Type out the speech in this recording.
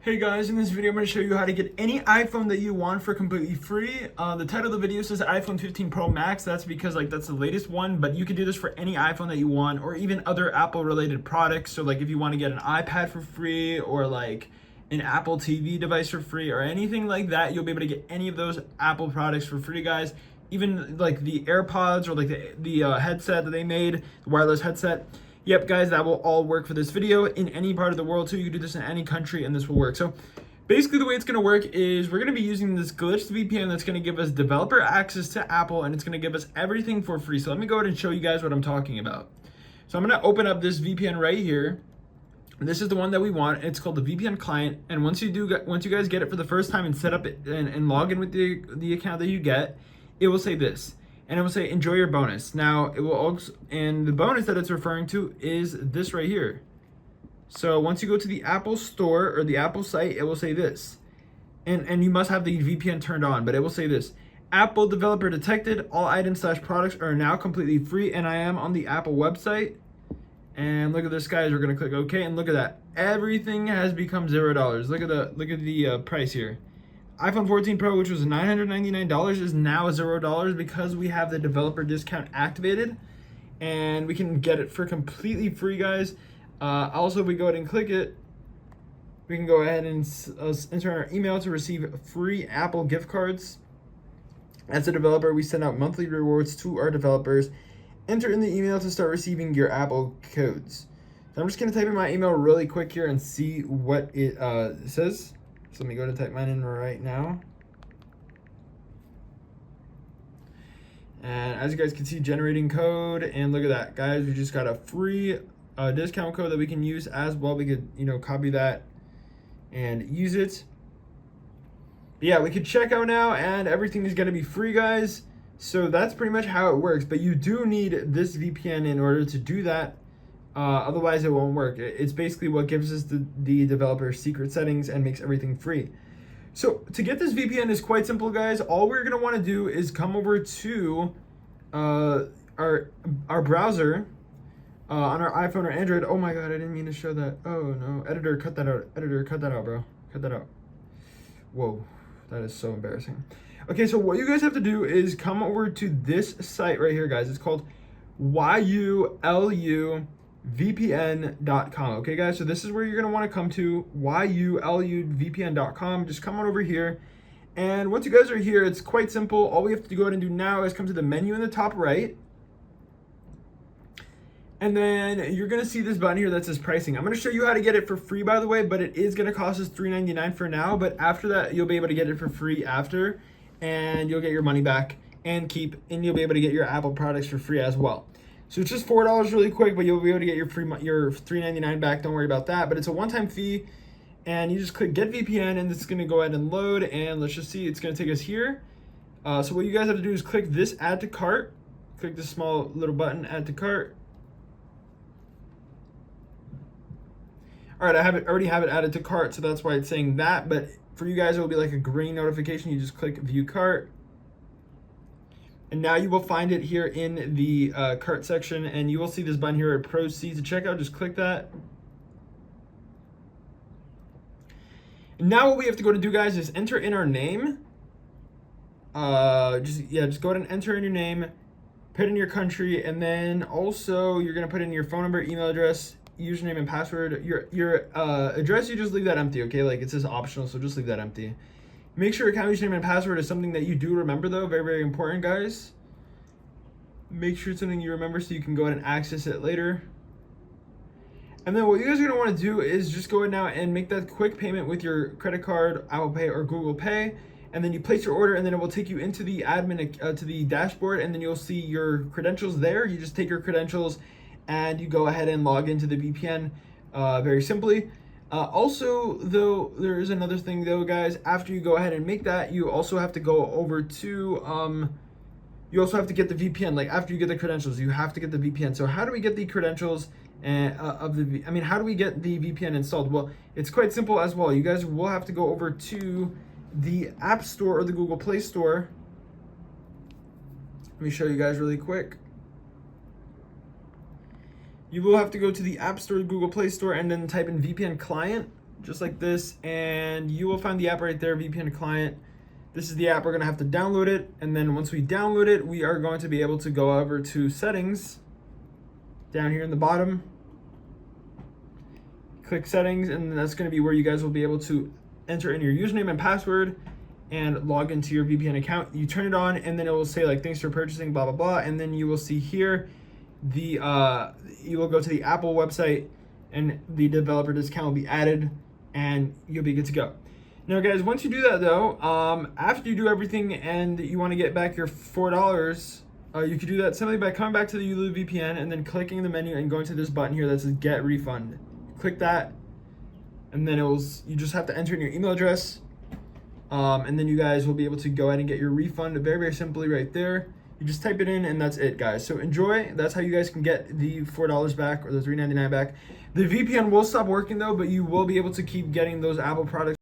Hey guys, in this video I'm going to show you how to get any iPhone that you want for completely free. The title of the video says iPhone 15 Pro Max. That's because that's the latest one, but you can do this for any iPhone that you want or even other Apple related products. So if you want to get an iPad for free or an Apple TV device for free or anything like that, you'll be able to get any of those Apple products for free, guys. Even the AirPods or the headset that they made, the wireless headset. Yep, guys, that will all work for this video in any part of the world too. You can do this in any country and this will work. So basically the way it's going to work is we're going to be using this glitched VPN that's going to give us developer access to Apple, and it's going to give us everything for free. So let me go ahead and show you guys what I'm talking about. So I'm going to open up this VPN right here. This is the one that we want. It's called the VPN client. And once you guys get it for the first time and set up it and log in with the account that you get, it will say this. And it will say, enjoy your bonus. Now, it will also, and the bonus that it's referring to is this right here. So once you go to the Apple store or the Apple site, it will say this. And you must have the VPN turned on, but it will say this. Apple developer detected. All items/products are now completely free. And I am on the Apple website. And look at this, guys. We're going to click OK. And look at that. Everything has become $0. Look at the price here. iPhone 14 Pro, which was $999, is now $0 because we have the developer discount activated, and we can get it for completely free, guys. Also, if we go ahead and click it, we can go ahead and enter our email to receive free Apple gift cards. As a developer, we send out monthly rewards to our developers. Enter in the email to start receiving your Apple codes. So I'm just going to type in my email really quick here and see what it says. So let me go to type mine in right now. And as you guys can see, generating code, and look at that, guys. We just got a free discount code that we can use as well. We could, copy that and use it. But yeah, we could check out now, and everything is gonna be free, guys. So that's pretty much how it works. But you do need this VPN in order to do that. Otherwise it won't work. It's basically what gives us the developer secret settings and makes everything free. So to get this VPN is quite simple, guys. All we're gonna want to do is come over to our browser on our iPhone or Android. Oh my god, I didn't mean to show that. Oh no, editor, cut that out. Editor, cut that out, bro. Cut that out. Whoa, that is so embarrassing. Okay, so what you guys have to do is come over to this site right here, guys. It's called YULUVPN.com. Okay, guys, so this is where you're going to want to come to, YULUVPN.com. Just come on over here. And once you guys are here, it's quite simple. All we have to go ahead and do now is come to the menu in the top right. And then you're going to see this button here that says pricing. I'm going to show you how to get it for free, by the way, but it is going to cost us $3.99 for now. But after that, you'll be able to get it for free after, and you'll get your money back and you'll be able to get your Apple products for free as well. So it's just $4 really quick, but you'll be able to get your $3.99 back. Don't worry about that. But it's a one-time fee, and you just click Get VPN, and it's going to go ahead and load. And let's just see, it's going to take us here. So what you guys have to do is click this Add to Cart. Click this small little button, Add to Cart. All right, I already have it added to cart, so that's why it's saying that. But for you guys, it will be like a green notification. You just click View Cart. And now you will find it here in the cart section, and you will see this button here, Proceed to Checkout. Just click that. And now what we have to go to do, guys, is enter in our name. Just go ahead and enter in your name, put in your country, and then also you're gonna put in your phone number, email address, username and password. Your address, you just leave that empty, okay? It says optional, so just leave that empty. Make sure account username and password is something that you do remember, though. Very, very important, guys. Make sure it's something you remember so you can go ahead and access it later. And then what you guys are going to want to do is just go ahead now and make that quick payment with your credit card, Apple Pay, or Google Pay. And then you place your order, and then it will take you into the admin, to the dashboard, and then you'll see your credentials there. You just take your credentials and you go ahead and log into the VPN very simply. Also, though, there is another thing, though, guys. After you go ahead and make that, you also have to go over to, you also have to get the VPN. After you get the credentials, you have to get the VPN. So how do we get the credentials how do we get the VPN installed? Well, it's quite simple as well. You guys will have to go over to the App Store or the Google Play Store. Let me show you guys really quick. You will have to go to the App Store, Google Play Store, and then type in VPN client. just like this, and you will find the app right there, VPN client. This is the app. We're gonna have to download it, and then once we download it, we are going to be able to go over to settings down here in the bottom. Click settings, and that's going to be where you guys will be able to enter in your username and password and log into your VPN account. You turn it on, and then it will say like thanks for purchasing blah blah blah, and then you will see here the you will go to the Apple website, and the developer discount will be added, and you'll be good to go. Now guys, once you do that though, after you do everything and you want to get back your $4, you can do that simply by coming back to the Yulu VPN and then clicking the menu and going to this button here that says Get Refund. Click that, and then you just have to enter in your email address, and then you guys will be able to go ahead and get your refund very, very simply right there. You just type it in, and that's it, guys. So enjoy. That's how you guys can get the $4 back or the $3.99 back. The VPN will stop working though, but you will be able to keep getting those Apple products.